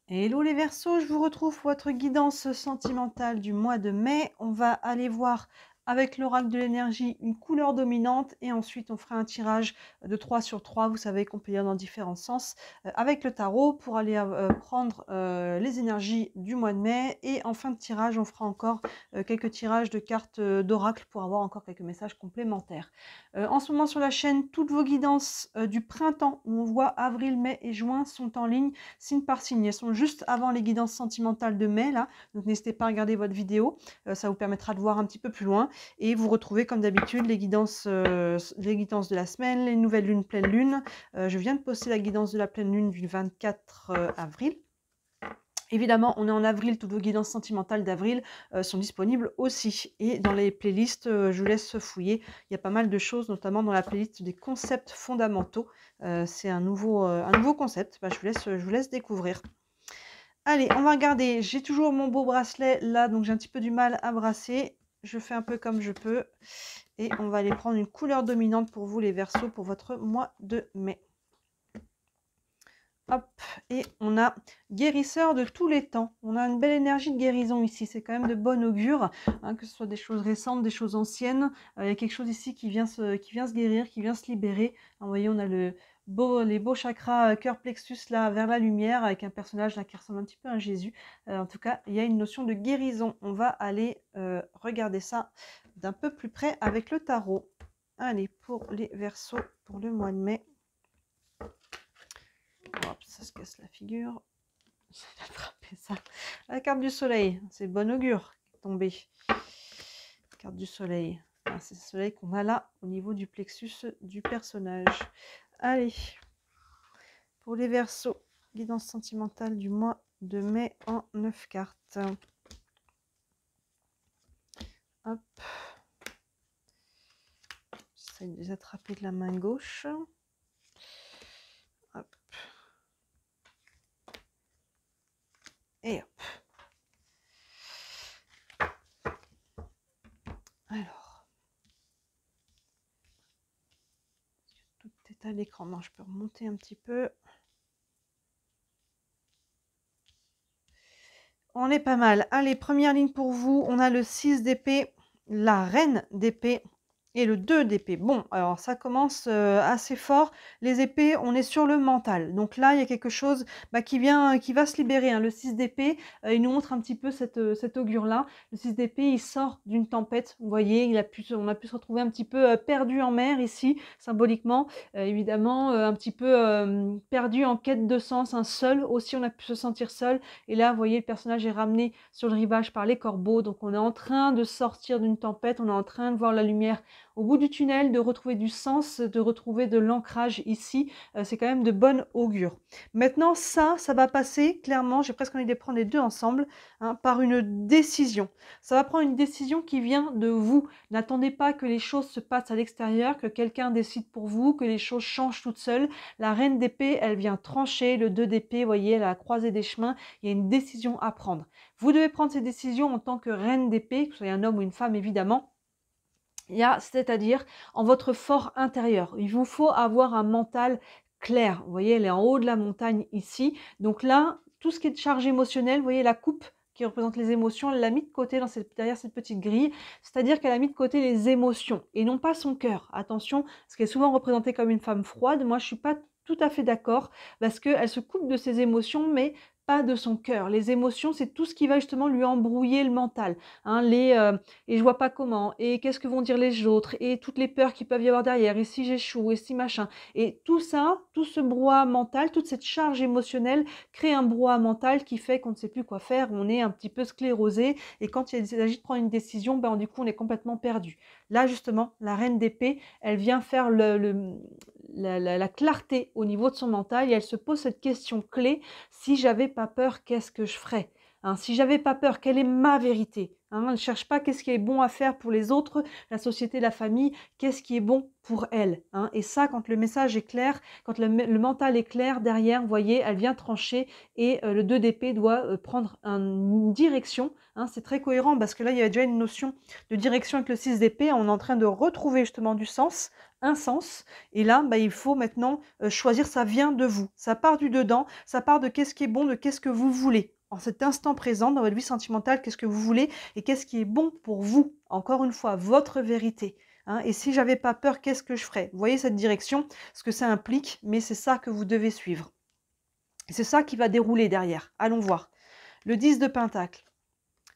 Hello les Verseaux, je vous retrouve pour votre guidance sentimentale du mois de mai. On va aller voir avec l'oracle de l'énergie une couleur dominante et ensuite on fera un tirage de 3 sur 3. Vous savez qu'on peut lire dans différents sens avec le tarot pour aller prendre les énergies du mois de mai. Et en fin de tirage, on fera encore quelques tirages de cartes d'oracle pour avoir encore quelques messages complémentaires. En ce moment sur la chaîne, toutes vos guidances du printemps où on voit avril, mai et juin sont en ligne signe par signe. Elles sont juste avant les guidances sentimentales de mai, là. Donc n'hésitez pas à regarder votre vidéo. Ça vous permettra de voir un petit peu plus loin. Et vous retrouvez, comme d'habitude, les guidances de la semaine, les nouvelles lunes, pleine lune. Je viens de poster la guidance de la pleine lune du 24 avril. Évidemment, on est en avril, toutes vos guidances sentimentales d'avril sont disponibles aussi. Et dans les playlists, je vous laisse fouiller. Il y a pas mal de choses, notamment dans la playlist des concepts fondamentaux. C'est un nouveau concept. Je vous laisse découvrir. Allez, on va regarder. J'ai toujours mon beau bracelet là, donc j'ai un petit peu du mal à brasser. Je fais un peu comme je peux. Et on va aller prendre une couleur dominante pour vous, les Verseaux, pour votre mois de mai. Hop, et on a guérisseur de tous les temps. On a une belle énergie de guérison ici. C'est quand même de bon augure, hein, que ce soit des choses récentes, des choses anciennes. Il y a quelque chose ici qui vient se guérir, qui vient se libérer. Vous voyez, on a les beaux chakras cœur plexus là vers la lumière avec un personnage là qui ressemble un petit peu à un Jésus. En tout cas, il y a une notion de guérison. On va aller regarder ça d'un peu plus près avec le tarot. Allez, pour les Verseaux, pour le mois de mai. Hop, ça se casse la figure. J'ai attrapé ça. La carte du soleil, c'est bon augure qui est tombée. Carte du soleil. C'est le soleil qu'on a là au niveau du plexus du personnage. Allez, pour les Verseaux, guidance sentimentale du mois de mai en 9 cartes. Hop. J'essaie de les attraper de la main gauche. Hop. Et hop. Alors. Tout est à l'écran. Non, je peux remonter un petit peu. On est pas mal. Allez, première ligne pour vous. On a le 6 d'épée, la reine d'épée et le 2 d'épée. Bon, alors ça commence assez fort. Les épées, on est sur le mental. Donc là, il y a quelque chose qui va se libérer. Hein. Le 6 d'épée, il nous montre un petit peu cet augure-là. Le 6 d'épée, il sort d'une tempête. Vous voyez, on a pu se retrouver un petit peu perdu en mer ici, symboliquement. Évidemment, un petit peu perdu en quête de sens. Un seul aussi, on a pu se sentir seul. Et là, vous voyez, le personnage est ramené sur le rivage par les corbeaux. Donc, on est en train de sortir d'une tempête. On est en train de voir la lumière au bout du tunnel, de retrouver du sens, de retrouver de l'ancrage ici. C'est quand même de bonne augure. Maintenant, ça va passer, clairement, j'ai presque envie de prendre les deux ensemble, hein, par une décision. Ça va prendre une décision qui vient de vous. N'attendez pas que les choses se passent à l'extérieur, que quelqu'un décide pour vous, que les choses changent toutes seules. La reine d'épée, elle vient trancher. Le 2 d'épée, vous voyez, elle a la croisée des chemins. Il y a une décision à prendre. Vous devez prendre ces décisions en tant que reine d'épée, que ce soit un homme ou une femme, évidemment. C'est-à-dire en votre fort intérieur. Il vous faut avoir un mental clair. Vous voyez, elle est en haut de la montagne ici. Donc là, tout ce qui est de charge émotionnelle, vous voyez la coupe qui représente les émotions, elle l'a mis de côté derrière cette petite grille. C'est-à-dire qu'elle a mis de côté les émotions et non pas son cœur. Attention, parce qu'elle est souvent représentée comme une femme froide. Moi, je ne suis pas tout à fait d'accord parce qu'elle se coupe de ses émotions, mais pas de son cœur. Les émotions, c'est tout ce qui va justement lui embrouiller le mental. Hein, et je vois pas comment, et qu'est-ce que vont dire les autres, et toutes les peurs qu'il peuvent y avoir derrière, et si j'échoue, et si machin. Et tout ça, tout ce brouhaha mental, toute cette charge émotionnelle crée un brouhaha mental qui fait qu'on ne sait plus quoi faire, on est un petit peu sclérosé, et quand il s'agit de prendre une décision, du coup on est complètement perdu. Là justement, la reine d'épée, elle vient faire la clarté au niveau de son mental, et elle se pose cette question clé: si j'avais pas peur, qu'est-ce que je ferais? hein. Si j'avais pas peur, quelle est ma vérité? Hein, elle ne cherche pas qu'est-ce qui est bon à faire pour les autres, la société, la famille, qu'est-ce qui est bon pour elle, hein. Et ça, quand le message est clair, quand le mental est clair, derrière, vous voyez, elle vient trancher et le 2 d'épée doit prendre une direction, hein. C'est très cohérent parce que là, il y a déjà une notion de direction avec le 6 d'épée. On est en train de retrouver justement du sens, un sens. Et là, bah, il faut maintenant choisir, ça vient de vous. Ça part du dedans, ça part de qu'est-ce qui est bon, de qu'est-ce que vous voulez. En cet instant présent, dans votre vie sentimentale, qu'est-ce que vous voulez et qu'est-ce qui est bon pour vous. Encore une fois, votre vérité. Hein. Et si j'avais pas peur, qu'est-ce que je ferais? Vous voyez cette direction, ce que ça implique, mais c'est ça que vous devez suivre. C'est ça qui va dérouler derrière. Allons voir. Le 10 de Pentacle.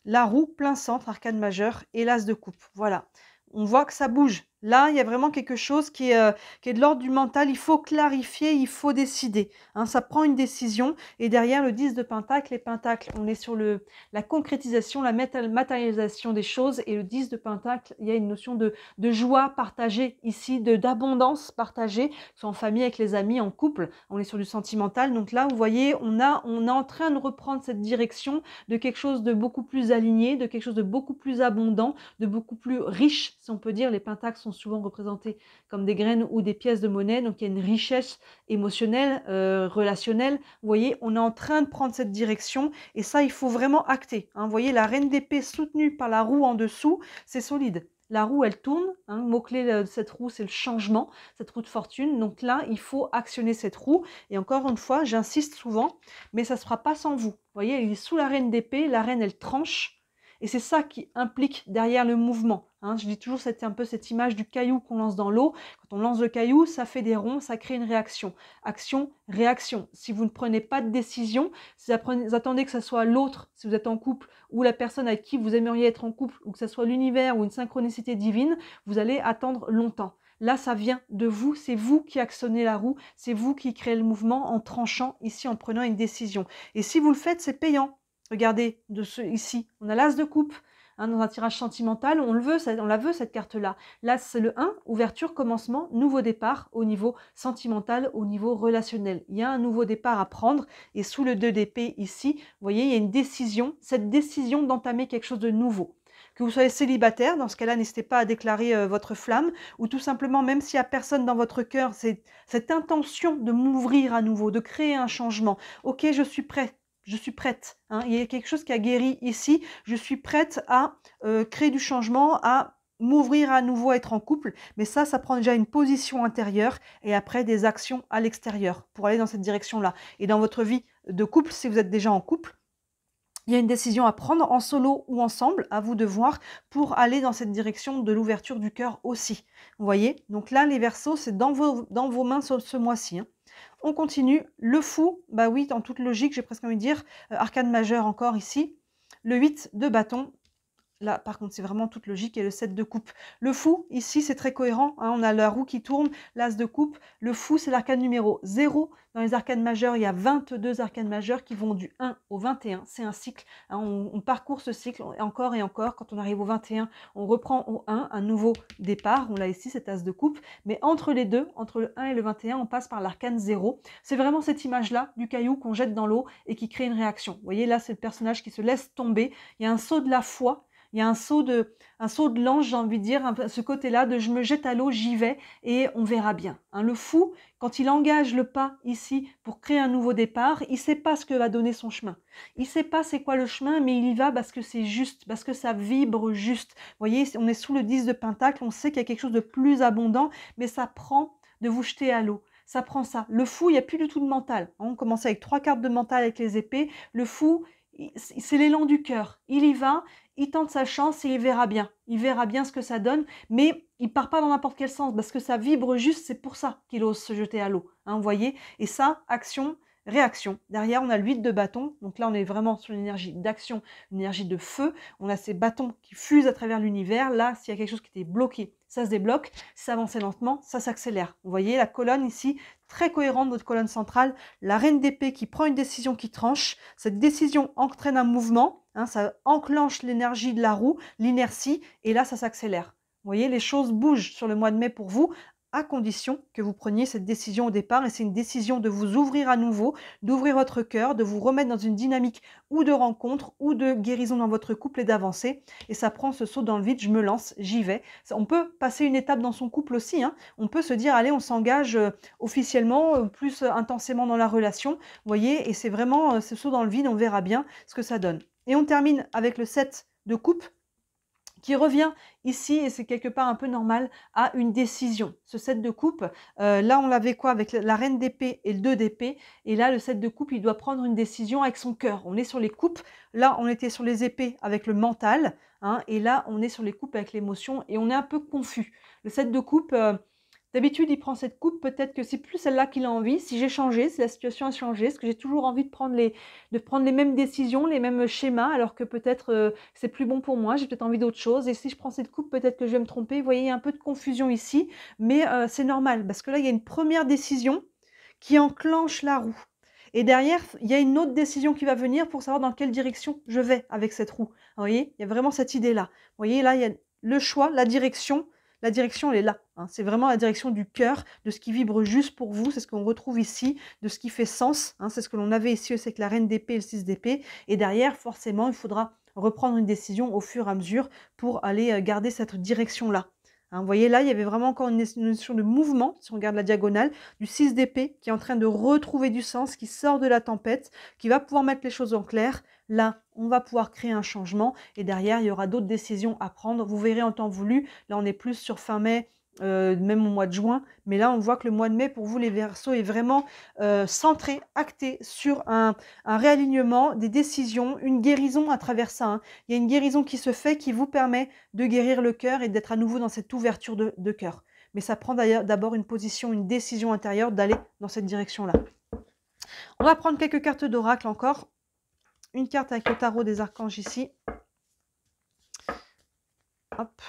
La roue, plein centre, arcane majeur et l'as de coupe. Voilà. On voit que ça bouge. Là, il y a vraiment quelque chose qui est de l'ordre du mental. Il faut clarifier, il faut décider. Hein, ça prend une décision. Et derrière le 10 de Pentacle, les Pentacles, on est sur la concrétisation, la matérialisation des choses. Et le 10 de Pentacle, il y a une notion de joie partagée ici, d'abondance partagée, soit en famille, avec les amis, en couple. On est sur du sentimental. Donc là, vous voyez, on est en train de reprendre cette direction de quelque chose de beaucoup plus aligné, de quelque chose de beaucoup plus abondant, de beaucoup plus riche, si on peut dire. Les Pentacles sont souvent représentés comme des graines ou des pièces de monnaie, donc il y a une richesse émotionnelle, relationnelle. Vous voyez, on est en train de prendre cette direction et ça, il faut vraiment acter. Hein. Vous voyez, la reine d'épée soutenue par la roue en dessous, c'est solide. La roue, elle tourne. Hein, le mot-clé de cette roue, c'est le changement, cette roue de fortune. Donc là, il faut actionner cette roue. Et encore une fois, j'insiste souvent, mais ça ne se fera pas sans vous. Vous voyez, elle est sous la reine d'épée. La reine, elle tranche. Et c'est ça qui implique derrière le mouvement. Hein. Je dis toujours un peu cette image du caillou qu'on lance dans l'eau. Quand on lance le caillou, ça fait des ronds, ça crée une réaction. Action, réaction. Si vous ne prenez pas de décision, si vous attendez que ce soit l'autre, si vous êtes en couple, ou la personne avec qui vous aimeriez être en couple, ou que ce soit l'univers ou une synchronicité divine, vous allez attendre longtemps. Là, ça vient de vous, c'est vous qui actionnez la roue, c'est vous qui créez le mouvement en tranchant ici, en prenant une décision. Et si vous le faites, c'est payant. Regardez, ici, on a l'as de coupe. Hein, dans un tirage sentimental, on la veut cette carte-là. Là, c'est le 1, ouverture, commencement, nouveau départ au niveau sentimental, au niveau relationnel. Il y a un nouveau départ à prendre et sous le 2 d'épée ici, vous voyez, il y a une décision, cette décision d'entamer quelque chose de nouveau. Que vous soyez célibataire, dans ce cas-là, n'hésitez pas à déclarer votre flamme ou tout simplement, même s'il n'y a personne dans votre cœur, c'est cette intention de m'ouvrir à nouveau, de créer un changement. Ok, je suis prêt. Je suis prête. Hein. Il y a quelque chose qui a guéri ici. Je suis prête à créer du changement, à m'ouvrir à nouveau, à être en couple. Mais ça prend déjà une position intérieure et après des actions à l'extérieur pour aller dans cette direction-là. Et dans votre vie de couple, si vous êtes déjà en couple, il y a une décision à prendre en solo ou ensemble, à vous de voir, pour aller dans cette direction de l'ouverture du cœur aussi. Vous voyez? Donc là, les Verseaux, c'est dans vos mains ce mois-ci. Hein. On continue. Le fou, bah oui, en toute logique, j'ai presque envie de dire, arcane majeur encore ici. Le 8 de bâton. Là, par contre, c'est vraiment toute logique et le 7 de coupe. Le fou, ici, c'est très cohérent. Hein, on a la roue qui tourne, l'as de coupe. Le fou, c'est l'arcane numéro 0. Dans les arcanes majeurs, il y a 22 arcanes majeurs qui vont du 1 au 21. C'est un cycle. Hein, on parcourt ce cycle encore et encore. Quand on arrive au 21, on reprend au 1, un nouveau départ. On l'a ici, cette as de coupe. Mais entre les deux, entre le 1 et le 21, on passe par l'arcane 0. C'est vraiment cette image-là du caillou qu'on jette dans l'eau et qui crée une réaction. Vous voyez, là, c'est le personnage qui se laisse tomber. Il y a un saut de la foi. Il y a un saut de l'ange, j'ai envie de dire, ce côté-là de je me jette à l'eau, j'y vais et on verra bien. Hein, le fou, quand il engage le pas ici pour créer un nouveau départ, il ne sait pas ce que va donner son chemin. Il ne sait pas c'est quoi le chemin, mais il y va parce que c'est juste, parce que ça vibre juste. Vous voyez, on est sous le 10 de Pentacle, on sait qu'il y a quelque chose de plus abondant, mais ça prend de vous jeter à l'eau. Ça prend ça. Le fou, il n'y a plus du tout de mental. On commençait avec 3 cartes de mental avec les épées. Le fou, c'est l'élan du cœur. Il y va, il tente sa chance et il verra bien. Il verra bien ce que ça donne, mais il part pas dans n'importe quel sens parce que ça vibre juste, c'est pour ça qu'il ose se jeter à l'eau. Hein, vous voyez? Et ça, action, réaction. Derrière, on a le 8 de bâton. Donc là, on est vraiment sur une énergie d'action, une énergie de feu. On a ces bâtons qui fusent à travers l'univers. Là, s'il y a quelque chose qui était bloqué, ça se débloque. Si ça avance lentement, ça s'accélère. Vous voyez la colonne ici, très cohérente, votre colonne centrale. La reine d'épée qui prend une décision qui tranche. Cette décision entraîne un mouvement. Hein, ça enclenche l'énergie de la roue, l'inertie. Et là, ça s'accélère. Vous voyez, les choses bougent sur le mois de mai pour vous. à condition que vous preniez cette décision au départ. Et c'est une décision de vous ouvrir à nouveau, d'ouvrir votre cœur, de vous remettre dans une dynamique ou de rencontre ou de guérison dans votre couple et d'avancer. Et ça prend ce saut dans le vide, je me lance, j'y vais. On peut passer une étape dans son couple aussi, hein. On peut se dire, allez, on s'engage officiellement, plus intensément dans la relation, vous voyez, et c'est vraiment ce saut dans le vide, on verra bien ce que ça donne. Et on termine avec le 7 de coupe, qui revient ici, et c'est quelque part un peu normal, à une décision. Ce 7 de coupe, là on l'avait quoi avec la reine d'épée et le 2 d'épée, et là le 7 de coupe, il doit prendre une décision avec son cœur. On est sur les coupes, là on était sur les épées avec le mental, hein, et là on est sur les coupes avec l'émotion, et on est un peu confus. Le 7 de coupe, d'habitude, il prend cette coupe, peut-être que c'est plus celle-là qu'il a envie. Si j'ai changé, si la situation a changé, est-ce que j'ai toujours envie de prendre les mêmes décisions, les mêmes schémas, alors que peut-être c'est plus bon pour moi, j'ai peut-être envie d'autre chose. Et si je prends cette coupe, peut-être que je vais me tromper. Vous voyez, il y a un peu de confusion ici, mais c'est normal, parce que là, il y a une première décision qui enclenche la roue. Et derrière, il y a une autre décision qui va venir pour savoir dans quelle direction je vais avec cette roue. Vous voyez, il y a vraiment cette idée-là. Vous voyez, là, il y a le choix, la direction, elle est là, hein. C'est vraiment la direction du cœur, de ce qui vibre juste pour vous. C'est ce qu'on retrouve ici, de ce qui fait sens, hein. C'est ce que l'on avait ici aussi avec la reine d'épée et le 6 d'épée. Et derrière, forcément, il faudra reprendre une décision au fur et à mesure pour aller garder cette direction-là. Hein, vous voyez, là, il y avait vraiment encore une notion de mouvement, si on regarde la diagonale, du 6 d'épée qui est en train de retrouver du sens, qui sort de la tempête, qui va pouvoir mettre les choses en clair. Là, on va pouvoir créer un changement et derrière, il y aura d'autres décisions à prendre. Vous verrez en temps voulu, là, on est plus sur fin mai, même au mois de juin, mais là, on voit que le mois de mai, pour vous, les Verseaux, est vraiment centré, acté sur un réalignement, des décisions, une guérison à travers ça, hein. Il y a une guérison qui se fait, qui vous permet de guérir le cœur et d'être à nouveau dans cette ouverture de cœur. Mais ça prend d'ailleurs d'abord une position, une décision intérieure d'aller dans cette direction-là. On va prendre quelques cartes d'oracle encore. Une carte avec le tarot des archanges ici. Hop,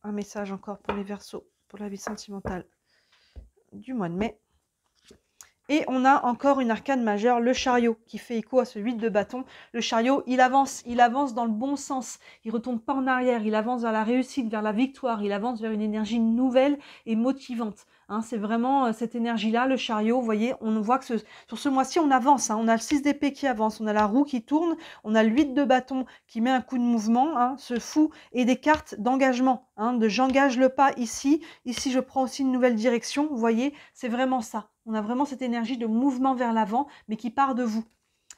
un message encore pour les Verseaux, pour la vie sentimentale du mois de mai. Et on a encore une arcane majeure, le chariot, qui fait écho à ce 8 de bâton. Le chariot, il avance dans le bon sens. Il ne retourne pas en arrière, il avance vers la réussite, vers la victoire. Il avance vers une énergie nouvelle et motivante. Hein, c'est vraiment cette énergie-là, le chariot. Vous voyez, on voit que sur ce mois-ci, on avance. Hein. On a le 6 d'épée qui avance, on a la roue qui tourne, on a le 8 de bâton qui met un coup de mouvement, hein, ce fou, et des cartes d'engagement. Hein, de j'engage le pas ici. Ici, je prends aussi une nouvelle direction. Vous voyez, c'est vraiment ça. On a vraiment cette énergie de mouvement vers l'avant, mais qui part de vous.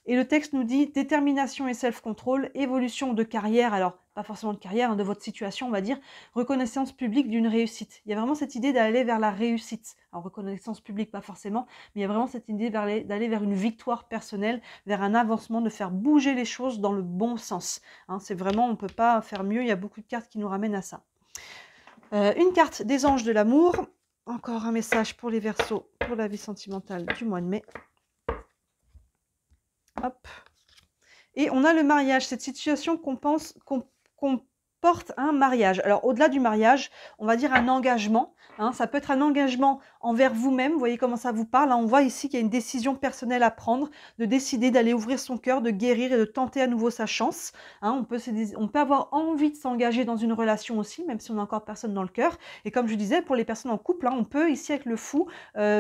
Et le texte nous dit détermination et self-control, évolution de carrière, alors pas forcément de carrière, hein, de votre situation, on va dire, reconnaissance publique d'une réussite. Il y a vraiment cette idée d'aller vers la réussite. Alors reconnaissance publique, pas forcément, mais il y a vraiment cette idée d'aller vers une victoire personnelle, vers un avancement, de faire bouger les choses dans le bon sens. Hein, c'est vraiment, on ne peut pas faire mieux, il y a beaucoup de cartes qui nous ramènent à ça. Une carte des anges de l'amour. Encore un message pour les Verseaux, pour la vie sentimentale du mois de mai. Hop. Et on a le mariage, cette situation qu'on porte un mariage. Alors, au-delà du mariage, on va dire un engagement. Hein, ça peut être un engagement envers vous-même. Vous voyez comment ça vous parle. Hein, on voit ici qu'il y a une décision personnelle à prendre, de décider d'aller ouvrir son cœur, de guérir et de tenter à nouveau sa chance. Hein, on peut avoir envie de s'engager dans une relation aussi, même si on n'a encore personne dans le cœur. Et comme je disais, pour les personnes en couple, hein, on peut ici avec le fou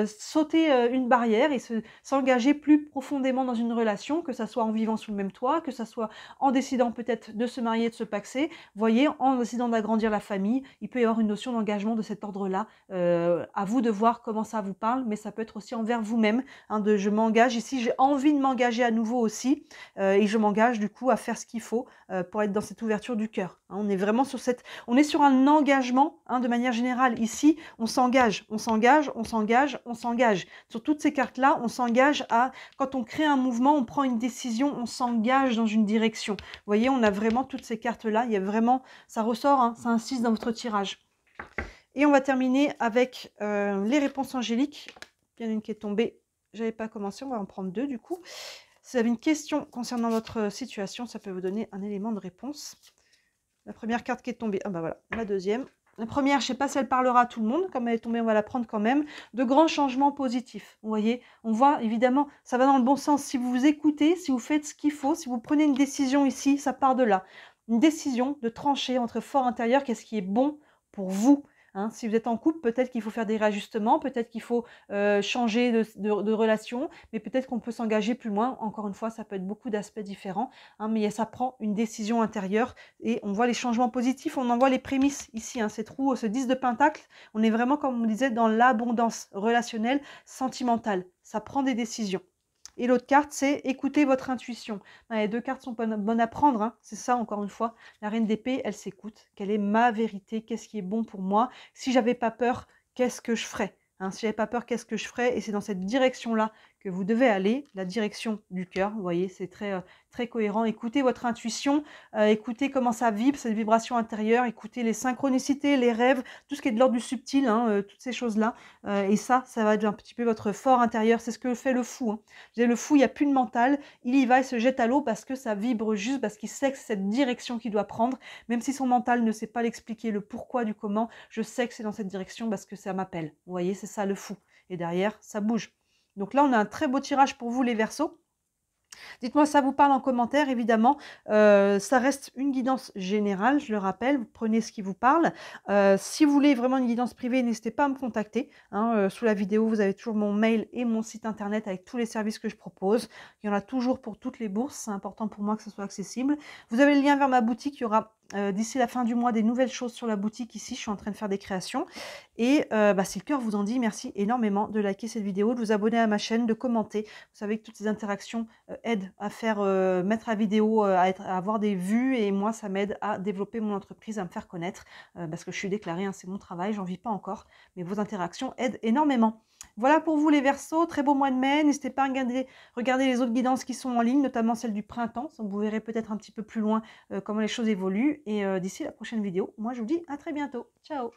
sauter une barrière et s'engager plus profondément dans une relation, que ça soit en vivant sous le même toit, que ça soit en décidant peut-être de se marier, de se paxer. Vous voyez, en décidant d'agrandir la famille, il peut y avoir une notion d'engagement de cet ordre-là. À vous de voir comment ça vous parle, mais ça peut être aussi envers vous-même, hein, de je m'engage ici, j'ai envie de m'engager à nouveau aussi, et je m'engage du coup à faire ce qu'il faut pour être dans cette ouverture du cœur. Hein, on est vraiment sur un engagement, hein, de manière générale. Ici, on s'engage. Sur toutes ces cartes-là, on s'engage quand on crée un mouvement, on prend une décision, on s'engage dans une direction. Vous voyez, on a vraiment toutes ces cartes-là, il y a vraiment, ça ressort, hein, ça insiste dans votre tirage. Et on va terminer avec les réponses angéliques. Il y en a une qui est tombée, je n'avais pas commencé, on va en prendre deux du coup. Si vous avez une question concernant votre situation, ça peut vous donner un élément de réponse. La première carte qui est tombée, ah bah voilà, la deuxième. La première, je ne sais pas si elle parlera à tout le monde, comme elle est tombée, on va la prendre quand même. De grands changements positifs, vous voyez. On voit, évidemment, ça va dans le bon sens. Si vous vous écoutez, si vous faites ce qu'il faut, si vous prenez une décision ici, ça part de là. Une décision de trancher entre fort intérieur, qu'est-ce qui est bon pour vous. hein. Si vous êtes en couple, peut-être qu'il faut faire des réajustements, peut-être qu'il faut changer de relation, mais peut-être qu'on peut s'engager plus loin. Encore une fois, ça peut être beaucoup d'aspects différents, hein, mais ça prend une décision intérieure et on voit les changements positifs, on en voit les prémices ici, hein, cette roue, ce 10 de pentacle, on est vraiment, comme on disait, dans l'abondance relationnelle, sentimentale. Ça prend des décisions. Et l'autre carte, c'est écouter votre intuition. Les deux cartes sont bonnes à prendre, hein. C'est ça, encore une fois. La reine d'épée, elle s'écoute. Quelle est ma vérité? Qu'est-ce qui est bon pour moi? Si j'avais pas peur, qu'est-ce que je ferais? Hein, si j'avais pas peur, qu'est-ce que je ferais? Et c'est dans cette direction-là que vous devez aller, la direction du cœur. Vous voyez, c'est très cohérent. Écoutez votre intuition, écoutez comment ça vibre, cette vibration intérieure, écoutez les synchronicités, les rêves, tout ce qui est de l'ordre du subtil, hein, toutes ces choses-là. Et ça va être un petit peu votre fort intérieur. C'est ce que fait le fou, hein. Le fou, il n'y a plus de mental, il y va, il se jette à l'eau parce que ça vibre juste, parce qu'il sait que c'est cette direction qu'il doit prendre, même si son mental ne sait pas l'expliquer, le pourquoi du comment, je sais que c'est dans cette direction parce que ça m'appelle. Vous voyez, c'est ça le fou. Et derrière, ça bouge. Donc là, on a un très beau tirage pour vous les Verseaux. Dites-moi si ça vous parle en commentaire, évidemment. Ça reste une guidance générale, je le rappelle, vous prenez ce qui vous parle. Si vous voulez vraiment une guidance privée, n'hésitez pas à me contacter, hein. Sous la vidéo, vous avez toujours mon mail et mon site internet avec tous les services que je propose. Il y en a toujours pour toutes les bourses, c'est important pour moi que ce soit accessible. Vous avez le lien vers ma boutique, il y aura d'ici la fin du mois des nouvelles choses sur la boutique ici, je suis en train de faire des créations. Et si le cœur vous en dit, merci énormément de liker cette vidéo, de vous abonner à ma chaîne, de commenter. Vous savez que toutes ces interactions aident à faire mettre la vidéo, à avoir des vues, et moi ça m'aide à développer mon entreprise, à me faire connaître, parce que je suis déclarée, hein, c'est mon travail, j'en vis pas encore, mais vos interactions aident énormément. Voilà pour vous les Verseaux, très beau mois de mai, n'hésitez pas à regarder les autres guidances qui sont en ligne, notamment celle du printemps, donc vous verrez peut-être un petit peu plus loin comment les choses évoluent, et d'ici la prochaine vidéo, moi je vous dis à très bientôt, ciao.